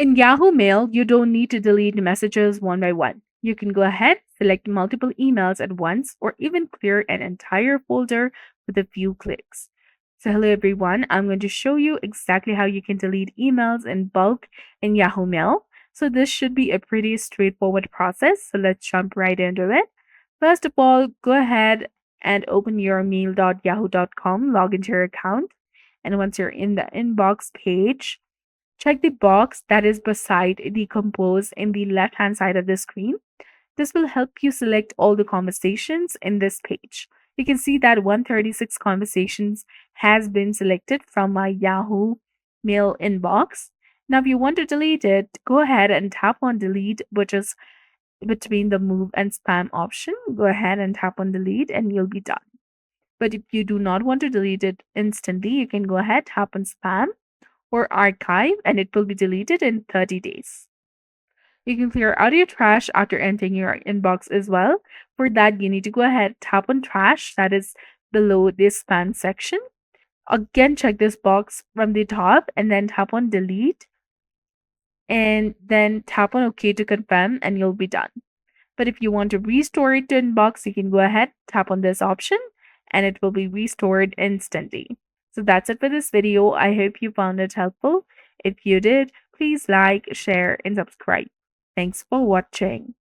In Yahoo Mail, you don't need to delete messages one by one. You can go ahead, select multiple emails at once, or even clear an entire folder with a few clicks. So, hello everyone, I'm going to show you exactly how you can delete emails in bulk in Yahoo Mail. So, this should be a pretty straightforward process. So, let's jump right into it. First of all, go ahead and open your mail.yahoo.com, log into your account. And once you're in the inbox page, check the box that is beside the compose in the left hand side of the screen. This will help you select all the conversations in this page. You can see that 136 conversations has been selected from my Yahoo Mail inbox. Now, if you want to delete it, go ahead and tap on delete, which is between the move and spam option. Go ahead and tap on delete and you'll be done. But if you do not want to delete it instantly, you can go ahead, tap on spam or archive, and it will be deleted in 30 days. You can clear out your trash after emptying your inbox as well. For that, you need to go ahead, tap on trash, that is below this spam section. Again, check this box from the top and then tap on delete and then tap on OK to confirm and you'll be done. But if you want to restore it to inbox, you can go ahead, tap on this option and it will be restored instantly. So that's it for this video. I hope you found it helpful. If you did, please like, share, and subscribe. Thanks for watching.